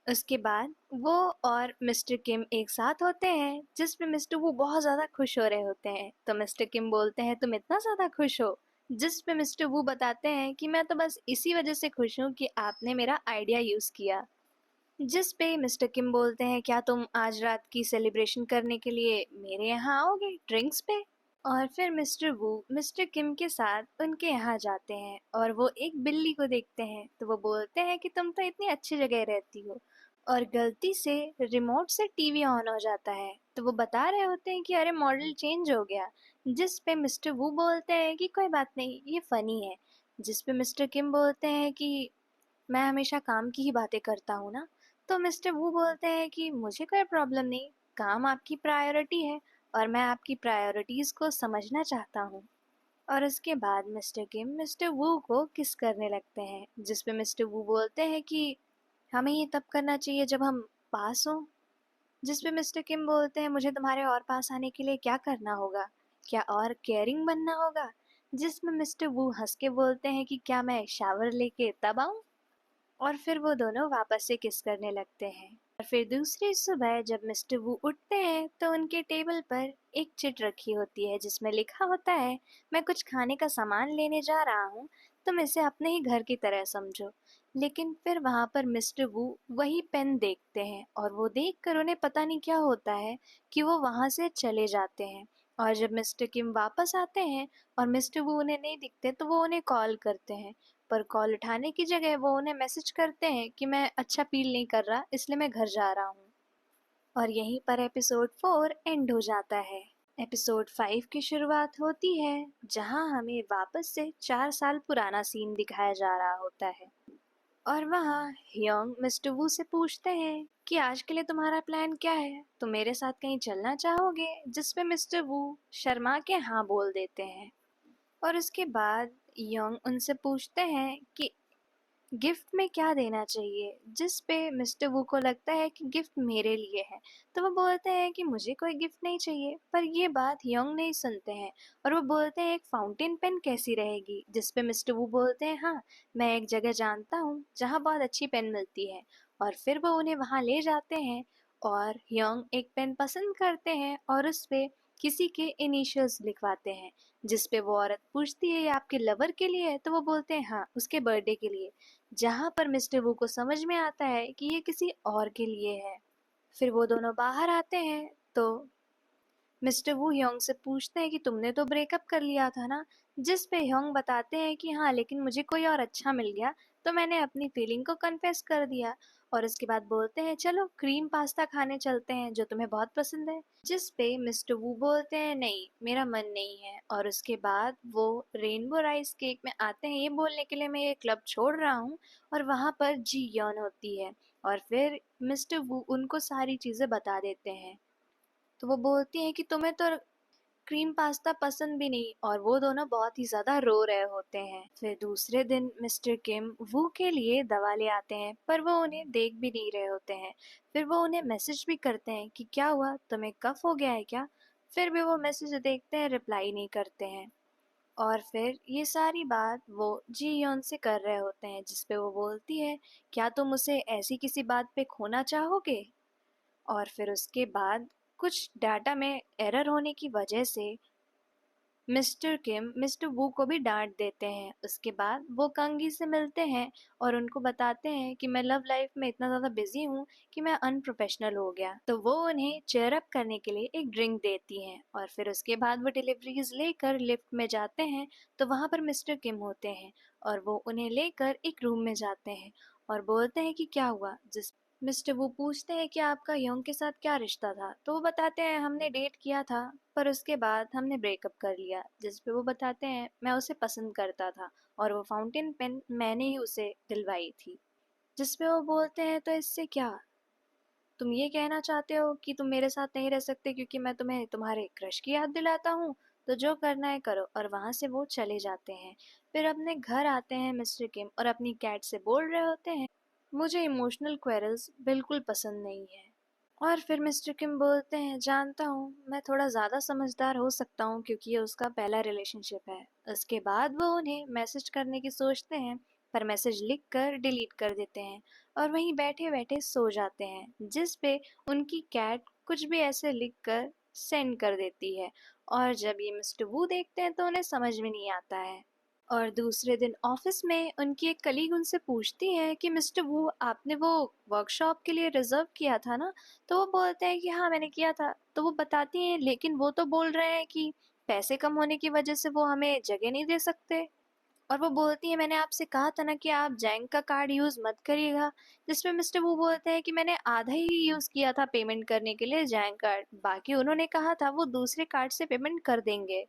उसके बाद वो और मिस्टर किम एक साथ होते हैं, जिसमें मिस्टर वू बहुत ज़्यादा खुश हो रहे होते हैं। तो मिस्टर किम बोलते हैं तुम इतना ज़्यादा खुश हो, जिस पे मिस्टर वू बताते हैं कि मैं तो बस इसी वजह से खुश हूँ कि आपने मेरा आइडिया यूज़ किया। जिस पे मिस्टर किम बोलते हैं क्या तुम आज रात की सेलिब्रेशन करने के लिए मेरे यहाँ आओगे ड्रिंक्स पे। और फिर मिस्टर वू मिस्टर किम के साथ उनके यहाँ जाते हैं और वो एक बिल्ली को देखते हैं, तो वो बोलते हैं कि तुम तो इतनी अच्छी जगह रहती हो। और गलती से रिमोट से टीवी ऑन हो जाता है, तो वो बता रहे होते हैं कि अरे मॉडल चेंज हो गया। जिस पे मिस्टर वू बोलते हैं कि कोई बात नहीं ये फनी है। जिस पे मिस्टर किम बोलते हैं कि मैं हमेशा काम की ही बातें करता हूँ ना। तो मिस्टर वू बोलते हैं कि मुझे कोई प्रॉब्लम नहीं, काम आपकी प्रायोरिटी है और मैं आपकी प्रायोरिटीज़ को समझना चाहता हूँ। और उसके बाद मिस्टर किम मिस्टर वू को किस करने लगते हैं, जिस पे मिस्टर वू बोलते हैं कि हमें ये तब करना चाहिए जब हम पास हों। जिस पे मिस्टर किम बोलते हैं मुझे तुम्हारे और पास आने के लिए क्या करना होगा, क्या और केयरिंग बनना होगा। जिसमें मिस्टर वू हंस के बोलते हैं कि क्या मैं शावर लेके तब आऊँ। और फिर वो दोनों वापस से किस करने लगते हैं। और फिर दूसरी सुबह जब मिस्टर वू उठते हैं तो उनके टेबल पर एक चिट रखी होती है, जिसमें लिखा होता है मैं कुछ खाने का सामान लेने जा रहा हूँ, तुम इसे अपने ही घर की तरह समझो। लेकिन फिर वहाँ पर मिस्टर वू वही पेन देखते हैं और वो देखकर उन्हें पता नहीं क्या होता है कि वो वहाँ से चले जाते हैं। और जब मिस्टर किम वापस आते हैं और मिस्टर वू उन्हें नहीं दिखते तो वो उन्हें कॉल करते हैं। पर कॉल उठाने की जगह वो उन्हें मैसेज करते हैं कि मैं अच्छा फील नहीं कर रहा, इसलिए मैं घर जा रहा हूँ। और यहीं पर एपिसोड 4 एंड हो जाता है। एपिसोड 5 की शुरुआत होती है जहां हमें वापस से 4 साल पुराना सीन दिखाया जा रहा होता है। और वहाँ ह्योंग मिस्टर वू से पूछते हैं कि आज के लिए तुम्हारा प्लान क्या है, तुम मेरे साथ कहीं चलना चाहोगे? जिस पे मिस्टर वू शर्मा के हाँ बोल देते हैं। और उसके बाद योंग उनसे पूछते हैं कि गिफ्ट में क्या देना चाहिए, जिस पे मिस्टर वू को लगता है कि गिफ्ट मेरे लिए है। तो वो बोलते हैं कि मुझे कोई गिफ्ट नहीं चाहिए, पर ये बात योंग नहीं सुनते हैं और वो बोलते हैं एक फाउंटेन पेन कैसी रहेगी, जिस पे मिस्टर वू बोलते हैं हाँ, मैं एक जगह जानता हूँ जहाँ बहुत अच्छी पेन मिलती है। और फिर वो उन्हें वहाँ ले जाते हैं और योंग एक पेन पसंद करते हैं और उस पे किसी के इनिशियल्स लिखवाते हैं। जिस पे वो औरत पूछती है ये आपके लवर के लिए है, तो वो बोलते हैं हाँ, उसके बर्थडे के लिए। जहाँ पर मिस्टर वू को समझ में आता है कि ये किसी और के लिए है। फिर वो दोनों बाहर आते हैं तो मिस्टर वू ह्योंग से पूछते हैं कि तुमने तो ब्रेकअप कर लिया था ना, जिस पे ह्योंग बताते हैं कि हाँ, लेकिन मुझे कोई और अच्छा मिल गया तो मैंने अपनी फीलिंग को कन्फेस कर दिया। और उसके बाद बोलते हैं चलो क्रीम पास्ता खाने चलते हैं जो तुम्हें बहुत पसंद है, जिस पे मिस्टर वू बोलते हैं नहीं, मेरा मन नहीं है। और उसके बाद वो रेनबो राइस केक में आते हैं ये बोलने के लिए मैं ये क्लब छोड़ रहा हूँ, और वहाँ पर जी यॉन होती है। और फिर मिस्टर वू उनको सारी चीज़ें बता देते हैं। तो वो बोलती हैं कि तुम्हें तो क्रीम पास्ता पसंद भी नहीं, और वो दोनों बहुत ही ज्यादा रो रहे होते हैं। फिर दूसरे दिन मिस्टर किम वू के लिए दवा ले आते हैं, पर वो उन्हें देख भी नहीं रहे होते हैं। फिर वो उन्हें मैसेज भी करते हैं कि क्या हुआ, तुम्हें कफ हो गया है क्या? फिर भी वो मैसेज देखते हैं, रिप्लाई नहीं करते हैं। और फिर ये सारी बात वो जी योन से कर रहे होते हैं, जिसपे वो बोलती है क्या तुम उसे ऐसी किसी बात पे खोना चाहोगे? और फिर उसके बाद कुछ डाटा में एरर होने की वजह से मिस्टर किम मिस्टर वू को भी डांट देते हैं। उसके बाद वो कंगी से मिलते हैं और उनको बताते हैं कि मैं लव लाइफ में इतना ज़्यादा बिजी हूँ कि मैं अनप्रोफेशनल हो गया। तो वो उन्हें चेयर अप करने के लिए एक ड्रिंक देती हैं। और फिर उसके बाद वो डिलीवरीज लेकर लिफ्ट में जाते हैं, तो वहाँ पर मिस्टर किम होते हैं और वो उन्हें लेकर एक रूम में जाते हैं और बोलते हैं कि क्या हुआ। जिस मिस्टर वो पूछते हैं कि आपका योंग के साथ क्या रिश्ता था, तो वो बताते हैं हमने डेट किया था, पर उसके बाद हमने ब्रेकअप कर लिया। जिस पे वो बताते हैं मैं उसे पसंद करता था और वो फाउंटेन पेन मैंने ही उसे दिलवाई थी। जिस पे वो बोलते हैं तो इससे क्या, तुम ये कहना चाहते हो कि तुम मेरे साथ नहीं रह सकते क्योंकि मैं तुम्हें तुम्हारे क्रश की याद दिलाता हूँ? तो जो करना है करो। और वहां से वो चले जाते हैं। फिर अपने घर आते हैं मिस्टर किम और अपनी कैट से बोल रहे होते हैं मुझे इमोशनल क्वेरल्स बिल्कुल पसंद नहीं है। और फिर मिस्टर किम बोलते हैं जानता हूँ मैं थोड़ा ज़्यादा समझदार हो सकता हूँ क्योंकि ये उसका पहला रिलेशनशिप है। उसके बाद वो उन्हें मैसेज करने की सोचते हैं, पर मैसेज लिख कर डिलीट कर देते हैं और वहीं बैठे बैठे सो जाते हैं। जिस पे उनकी कैट कुछ भी ऐसे लिख कर सेंड कर देती है। और जब ये मिस्टर वू देखते हैं तो उन्हें समझ में नहीं आता है। और दूसरे दिन ऑफिस में उनकी एक कलीग उनसे पूछती है कि मिस्टर वू आपने वो वर्कशॉप के लिए रिजर्व किया था ना? तो वो बोलते हैं कि हाँ मैंने किया था। तो वो बताती हैं लेकिन वो तो बोल रहे हैं कि पैसे कम होने की वजह से वो हमें जगह नहीं दे सकते। और वो बोलती है मैंने आपसे कहा था ना कि आप जैंक का कार्ड यूज मत करिएगा। जिसमें मिस्टर वो बोलते हैं कि मैंने आधा ही यूज किया था पेमेंट करने के लिए जैंक कार्ड, बाकी उन्होंने कहा था वो दूसरे कार्ड से पेमेंट कर देंगे।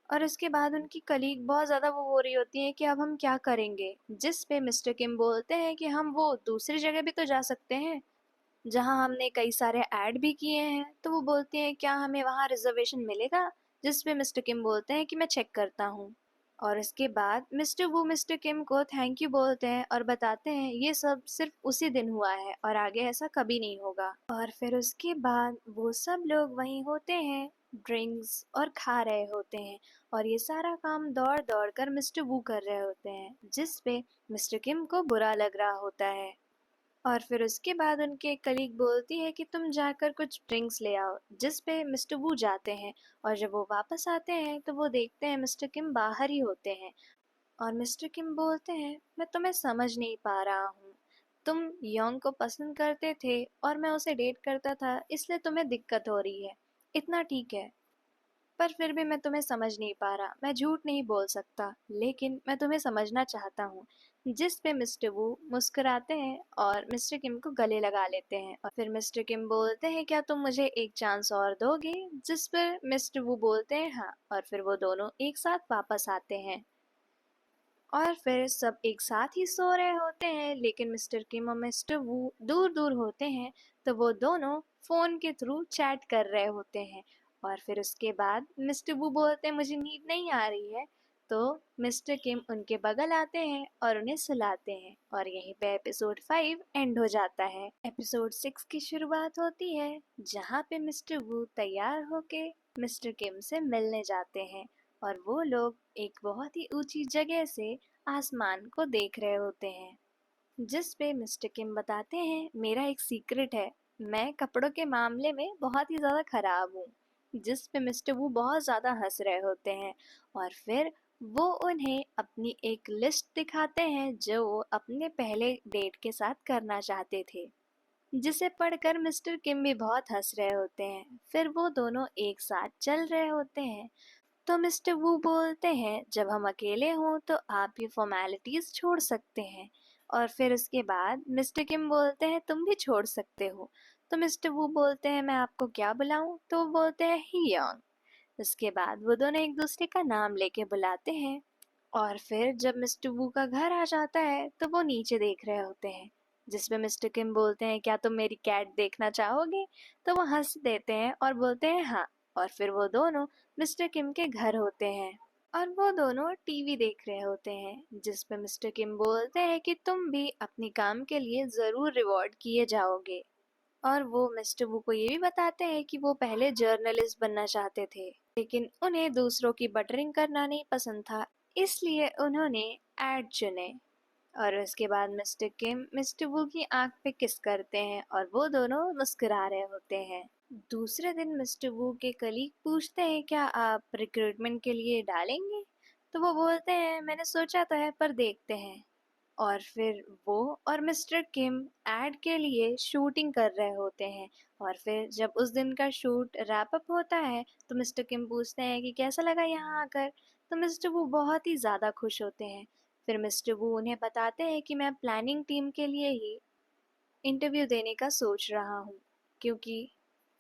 और उसके बाद उनकी कलीग बहुत ज़्यादा वो हो रही होती है कि अब हम क्या करेंगे। जिस पे मिस्टर किम बोलते हैं कि हम वो दूसरी जगह भी तो जा सकते हैं जहां हमने कई सारे ऐड भी किए हैं। तो वो बोलती हैं क्या हमें वहां रिजर्वेशन मिलेगा? जिस पे मिस्टर किम बोलते हैं कि मैं चेक करता हूँ। और इसके बाद मिस्टर वो मिस्टर किम को थैंक यू बोलते हैं और बताते हैं ये सब सिर्फ उसी दिन हुआ है और आगे ऐसा कभी नहीं होगा। और फिर उसके बाद वो सब लोग वहीं होते हैं, ड्रिंक्स और खा रहे होते हैं, और ये सारा काम दौड़ दौड़ कर मिस्टर वू कर रहे होते हैं, जिस पे मिस्टर किम को बुरा लग रहा होता है। और फिर उसके बाद उनके कलीग बोलती है कि तुम जाकर कुछ ड्रिंक्स ले आओ, जिस पे मिस्टर वू जाते हैं। और जब वो वापस आते हैं तो वो देखते हैं मिस्टर किम बाहर ही होते हैं। और मिस्टर किम बोलते हैं मैं तुम्हें समझ नहीं पा रहा हूँ, तुम योंग को पसंद करते थे और मैं उसे डेट करता था, इसलिए तुम्हें दिक्कत हो रही है, इतना ठीक है। पर फिर भी मैं तुम्हें समझ नहीं पा रहा, मैं झूठ नहीं बोल सकता, लेकिन मैं तुम्हें समझना चाहता हूँ। जिस पे मिस्टर वू मुस्कुराते हैं और मिस्टर किम को गले लगा लेते हैं और फिर मिस्टर किम बोलते हैं क्या तुम मुझे एक चांस और दोगे, जिस पर मिस्टर वू बोलते हैं हाँ, और फिर वो दोनों एक साथ वापस आते हैं और फिर सब एक साथ ही सो रहे होते हैं, लेकिन मिस्टर किम और मिस्टर वू दूर दूर होते हैं, तो वो दोनों फोन के थ्रू चैट कर रहे होते हैं। और फिर उसके बाद मिस्टर वू बोलते हैं मुझे नींद नहीं आ रही है, तो मिस्टर किम उनके बगल आते हैं और उन्हें सुलाते हैं और यहीं पे एपिसोड 5 एंड हो जाता है। एपिसोड 6 की शुरुआत होती है जहाँ पे मिस्टर वू तैयार होके मिस्टर किम से मिलने जाते हैं और वो लोग एक बहुत ही ऊंची जगह से आसमान को देख रहे होते हैं, जिस पे मिस्टर किम बताते हैं मेरा एक सीक्रेट है, मैं कपड़ों के मामले में बहुत ही ज़्यादा खराब हूँ। जिस पे मिस्टर वू बहुत ज़्यादा हंस रहे होते हैं और फिर वो उन्हें अपनी एक लिस्ट दिखाते हैं जो वो अपने पहले डेट के साथ करना चाहते थे, जिसे पढ़कर मिस्टर किम भी बहुत हंस रहे होते हैं। फिर वो दोनों एक साथ चल रहे होते हैं, तो मिस्टर वू बोलते हैं जब हम अकेले हों तो आप ये फॉर्मेलिटीज छोड़ सकते हैं, और फिर उसके बाद मिस्टर किम बोलते हैं तुम भी छोड़ सकते हो। तो मिस्टर वू बोलते हैं मैं आपको क्या बुलाऊं, तो वो बोलते हैं ही योंग। उसके बाद वो दोनों एक दूसरे का नाम लेके बुलाते हैं और फिर जब मिस्टर वू का घर आ जाता है तो वो नीचे देख रहे होते हैं, जिसमें मिस्टर किम बोलते हैं क्या तुम मेरी कैट देखना चाहोगे, तो वो हंस देते हैं और बोलते हैं हाँ। और फिर वो दोनों मिस्टर किम के घर होते हैं और वो दोनों टीवी देख रहे होते हैं, जिस पे मिस्टर किम बोलते हैं कि तुम भी अपनी काम के लिए जरूर रिवॉर्ड किए जाओगे। और वो मिस्टर वू को ये भी बताते हैं कि वो पहले जर्नलिस्ट बनना चाहते थे, लेकिन उन्हें दूसरों की बटरिंग करना नहीं पसंद था, इसलिए उन्होंने एड चुने। और उसके बाद मिस्टर किम मिस्टर वू की आंख पे किस करते हैं और वो दोनों मुस्कुरा रहे होते हैं। दूसरे दिन मिस्टर वू के कलीग पूछते हैं क्या आप रिक्रूटमेंट के लिए डालेंगे, तो वो बोलते हैं मैंने सोचा तो है पर देखते हैं। और फिर वो और मिस्टर किम एड के लिए शूटिंग कर रहे होते हैं और फिर जब उस दिन का शूट रैप अप होता है तो मिस्टर किम पूछते हैं कि कैसा लगा यहाँ आकर, तो मिस्टर वू बहुत ही ज़्यादा खुश होते हैं। फिर मिस्टर वू उन्हें बताते हैं कि मैं प्लानिंग टीम के लिए ही इंटरव्यू देने का सोच रहा हूँ, क्योंकि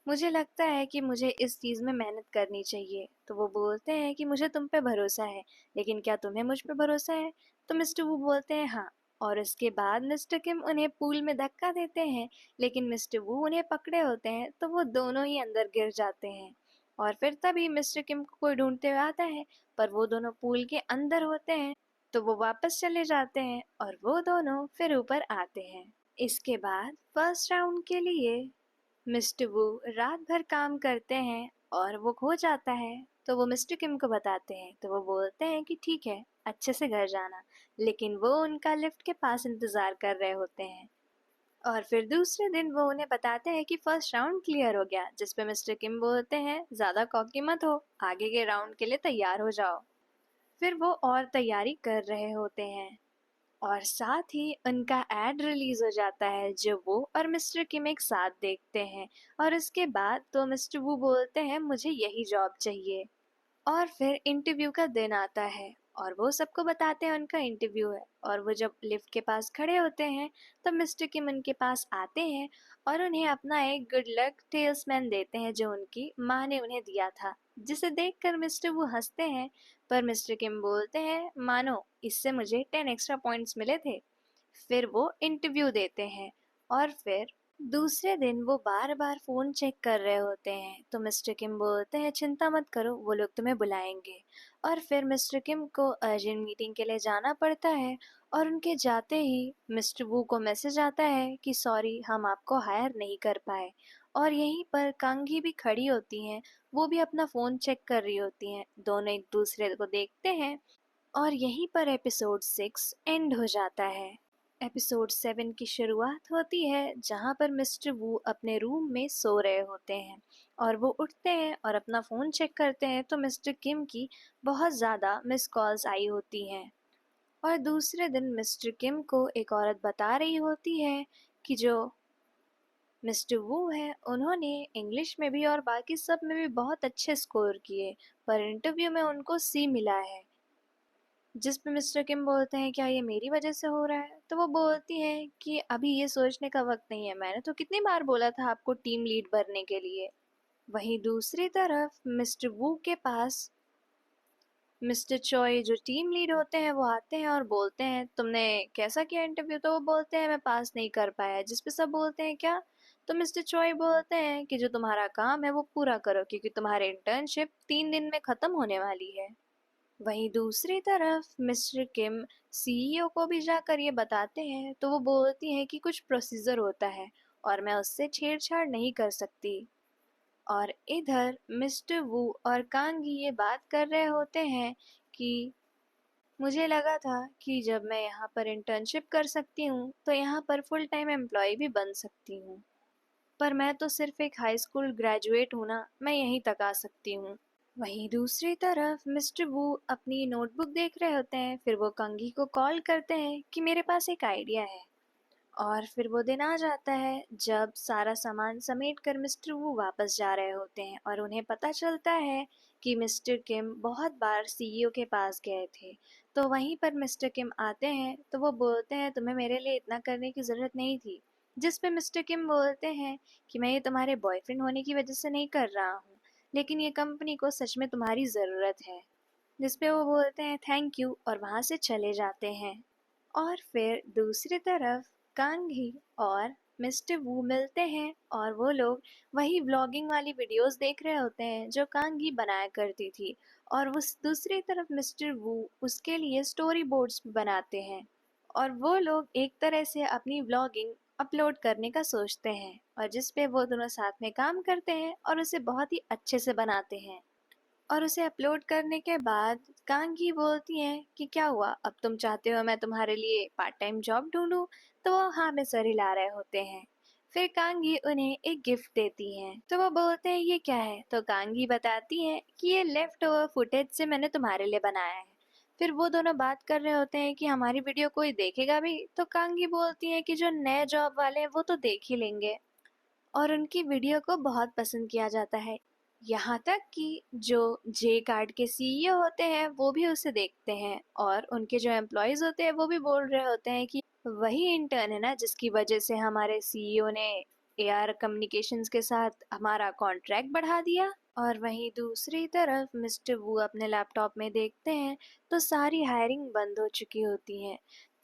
मुझे लगता है कि मुझे इस चीज़ में मेहनत करनी चाहिए। तो वो बोलते हैं कि मुझे तुम पे भरोसा है, लेकिन क्या तुम्हें मुझ पे भरोसा है, तो मिस्टर वो बोलते हैं हाँ। और इसके बाद मिस्टर किम उन्हें पूल में धक्का देते हैं, लेकिन मिस्टर वू उन्हें पकड़े होते हैं तो वो दोनों ही अंदर गिर जाते हैं। और फिर तभी मिस्टर किम को कोई ढूंढते हुए आता है, पर वो दोनों पूल के अंदर होते हैं, तो वो वापस चले जाते हैं और वो दोनों फिर ऊपर आते हैं। इसके बाद फर्स्ट राउंड के लिए मिस्टर वू रात भर काम करते हैं और वो खो जाता है, तो वो मिस्टर किम को बताते हैं, तो वो बोलते हैं कि ठीक है अच्छे से घर जाना, लेकिन वो उनका लिफ्ट के पास इंतजार कर रहे होते हैं। और फिर दूसरे दिन वो उन्हें बताते हैं कि फर्स्ट राउंड क्लियर हो गया, जिस पे मिस्टर किम बोलते हैं ज्यादा कॉकी मत हो, आगे के राउंड के लिए तैयार हो जाओ। फिर वो और तैयारी कर रहे होते हैं और साथ ही उनका एड रिलीज हो जाता है जो वो और मिस्टर किम एक साथ देखते हैं। और इसके बाद तो मिस्टर वू बोलते हैं मुझे यही जॉब चाहिए। और फिर इंटरव्यू का दिन आता है और वो सबको बताते हैं उनका इंटरव्यू है, और वो जब लिफ्ट के पास खड़े होते हैं तो मिस्टर किम उनके पास आते हैं और उन्हें अपना एक गुड लक टेल्समैन देते हैं जो उनकी माँ ने उन्हें दिया था, जिसे देखकर मिस्टर वो हंसते हैं। पर मिस्टर किम बोलते हैं मानो इससे मुझे 10 एक्स्ट्रा पॉइंट्स मिले थे। फिर वो इंटरव्यू देते हैं और फिर दूसरे दिन वो बार बार फोन चेक कर रहे होते हैं, तो मिस्टर किम बोलते हैं चिंता मत करो वो लोग तुम्हें बुलाएंगे। और फिर मिस्टर किम को अर्जेंट मीटिंग के लिए जाना पड़ता है और उनके जाते ही मिस्टर वू को मैसेज आता है कि सॉरी हम आपको हायर नहीं कर पाए। और यहीं पर कंघी भी खड़ी होती हैं, वो भी अपना फोन चेक कर रही होती हैं, दोनों एक दूसरे को देखते हैं और यहीं पर एपिसोड 6 एंड हो जाता है। एपिसोड 7 की शुरुआत होती है जहां पर मिस्टर वू अपने रूम में सो रहे होते हैं और वो उठते हैं और अपना फ़ोन चेक करते हैं तो मिस्टर किम की बहुत ज़्यादा मिस कॉल्स आई होती हैं। और दूसरे दिन मिस्टर किम को एक औरत बता रही होती है कि जो मिस्टर वू हैं, उन्होंने इंग्लिश में भी और बाकी सब में भी बहुत अच्छे स्कोर किए, पर इंटरव्यू में उनको सी मिला है। जिस पे मिस्टर किम बोलते हैं, क्या ये मेरी वजह से हो रहा है? तो वो बोलती हैं कि अभी ये सोचने का वक्त नहीं है, मैंने तो कितनी बार बोला था आपको टीम लीड बनने के लिए। वहीं दूसरी तरफ मिस्टर वू के पास मिस्टर चॉय जो टीम लीड होते हैं वो आते हैं और बोलते हैं, तुमने कैसा किया इंटरव्यू? तो वो बोलते हैं, मैं पास नहीं कर पाया। जिस पे सब बोलते हैं, क्या? तो मिस्टर चॉय बोलते हैं कि जो तुम्हारा काम है वो पूरा करो, क्योंकि तुम्हारी इंटर्नशिप 3 दिन में खत्म होने वाली है। वहीं दूसरी तरफ मिस्टर किम सीईओ को भी जाकर ये बताते हैं, तो वो बोलती हैं कि कुछ प्रोसीजर होता है और मैं उससे छेड़छाड़ नहीं कर सकती। और इधर मिस्टर वू और कांगी ये बात कर रहे होते हैं कि मुझे लगा था कि जब मैं यहाँ पर इंटर्नशिप कर सकती हूँ तो यहाँ पर फुल टाइम एम्प्लॉय भी बन सकती हूँ, पर मैं तो सिर्फ एक हाई स्कूल ग्रेजुएट हूँ ना, मैं यहीं तक आ सकती हूँ। वहीं दूसरी तरफ मिस्टर वू अपनी नोटबुक देख रहे होते हैं, फिर वो कंगी को कॉल करते हैं कि मेरे पास एक आइडिया है। और फिर वो दिन आ जाता है जब सारा सामान समेट कर मिस्टर वू वापस जा रहे होते हैं और उन्हें पता चलता है कि मिस्टर किम बहुत बार सीईओ के पास गए थे। तो वहीं पर मिस्टर किम आते हैं, तो वो बोलते हैं, तुम्हें मेरे लिए इतना करने की ज़रूरत नहीं थी। जिस पे मिस्टर किम बोलते हैं कि मैं ये तुम्हारे बॉयफ्रेंड होने की वजह से नहीं कर रहा हूँ, लेकिन ये कंपनी को सच में तुम्हारी ज़रूरत है। जिस पे वो बोलते हैं थैंक यू और वहाँ से चले जाते हैं। और फिर दूसरी तरफ कांगी और मिस्टर वू मिलते हैं और वो लोग वही व्लॉगिंग वाली वीडियोस देख रहे होते हैं जो कांगी बनाया करती थी, और उस दूसरी तरफ मिस्टर वू उसके लिए स्टोरी बोर्ड्स बनाते हैं। और वो लोग एक तरह से अपनी व्लॉगिंग अपलोड करने का सोचते हैं, और जिस पे वो दोनों साथ में काम करते हैं और उसे बहुत ही अच्छे से बनाते हैं। और उसे अपलोड करने के बाद कांगी बोलती हैं कि क्या हुआ, अब तुम चाहते हो मैं तुम्हारे लिए पार्ट टाइम जॉब ढूंढूं? तो वो हाँ में सर हिला रहे होते हैं। फिर कांगी उन्हें एक गिफ्ट देती हैं, तो वो बोलते हैं ये क्या है? तो कांगी बताती है कि ये लेफ्ट ओवर फुटेज से मैंने तुम्हारे लिए बनाया है। फिर वो दोनों बात कर रहे होते हैं कि हमारी वीडियो कोई देखेगा भी? तो कांगी बोलती है कि जो नए जॉब वाले हैं वो तो देख ही लेंगे, और उनकी वीडियो को बहुत पसंद किया जाता है। यहाँ तक कि जो जे कार्ड के सीईओ होते हैं वो भी उसे देखते हैं, और उनके जो एम्प्लॉयज होते हैं वो भी बोल रहे होते हैं कि वही इंटर्न है ना जिसकी वजह से हमारे सीईओ ने एआर कम्युनिकेशंस के साथ हमारा कॉन्ट्रैक्ट बढ़ा दिया। और वहीं दूसरी तरफ मिस्टर वू अपने लैपटॉप में देखते हैं, तो सारी हायरिंग बंद हो चुकी होती है।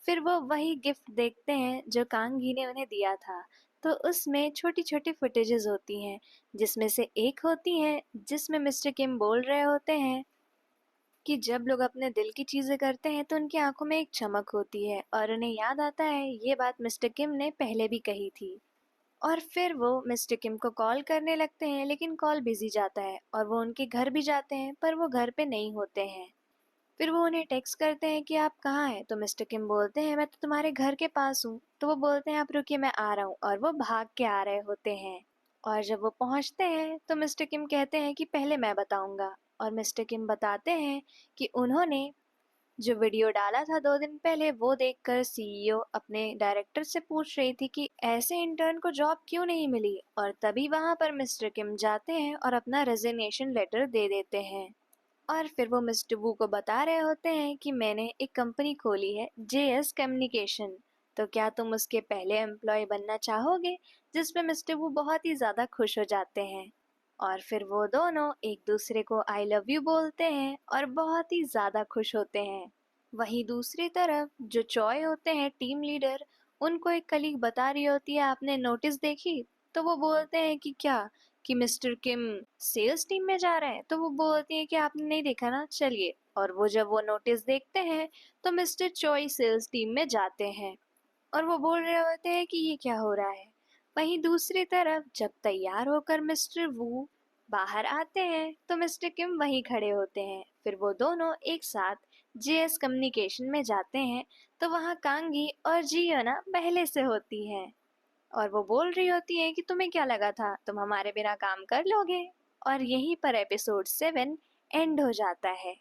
फिर वो वही गिफ्ट देखते हैं जो कांगी ने उन्हें दिया था, तो उसमें छोटी-छोटी फुटेजेस होती हैं, जिसमें से एक होती है जिसमें मिस्टर किम बोल रहे होते हैं कि जब लोग अपने दिल की चीज़ें करते हैं तो उनकी आंखों में एक चमक होती है, और उन्हें याद आता है ये बात मिस्टर किम ने पहले भी कही थी। और फिर वो मिस्टर किम को कॉल करने लगते हैं, लेकिन कॉल बिजी जाता है, और वो उनके घर भी जाते हैं पर वो घर पे नहीं होते हैं। फिर वो उन्हें टेक्स्ट करते हैं कि आप कहाँ हैं? तो मिस्टर किम बोलते हैं, मैं तो तुम्हारे घर के पास हूँ। तो वो बोलते हैं, आप रुकिए मैं आ रहा हूँ, और वो भाग के आ रहे होते हैं। और जब वो पहुँचते हैं तो मिस्टर किम कहते हैं कि पहले मैं बताऊंगा, और मिस्टर किम बताते हैं कि उन्होंने जो वीडियो डाला था 2 दिन पहले वो देखकर सीईओ अपने डायरेक्टर से पूछ रही थी कि ऐसे इंटर्न को जॉब क्यों नहीं मिली, और तभी वहां पर मिस्टर किम जाते हैं और अपना रेजिग्नेशन लेटर दे देते हैं। और फिर वो मिस्टर वू को बता रहे होते हैं कि मैंने एक कंपनी खोली है, जेएस कम्युनिकेशन, तो क्या तुम उसके पहले एम्प्लॉय बनना चाहोगे? जिस पे मिस्टर वू बहुत ही ज़्यादा खुश हो जाते हैं। और फिर वो दोनों एक दूसरे को आई लव यू बोलते हैं और बहुत ही ज़्यादा खुश होते हैं। वहीं दूसरी तरफ जो चॉय होते हैं टीम लीडर, उनको एक कलीग बता रही होती है, आपने नोटिस देखी? तो वो बोलते हैं कि क्या, कि मिस्टर किम सेल्स टीम में जा रहे हैं? तो वो बोलती है कि आपने नहीं देखा ना, चलिए। और वो जब वो नोटिस देखते हैं तो मिस्टर चॉय सेल्स टीम में जाते हैं, और वो बोल रहे होते हैं कि ये क्या हो रहा है। वहीं दूसरी तरफ जब तैयार होकर मिस्टर वू बाहर आते हैं तो मिस्टर किम वहीं खड़े होते हैं। फिर वो दोनों एक साथ जेएस कम्युनिकेशन में जाते हैं, तो वहाँ कांगी और जियोना पहले से होती हैं, और वो बोल रही होती है कि तुम्हें क्या लगा था तुम हमारे बिना काम कर लोगे। और यहीं पर एपिसोड 7 एंड हो जाता है।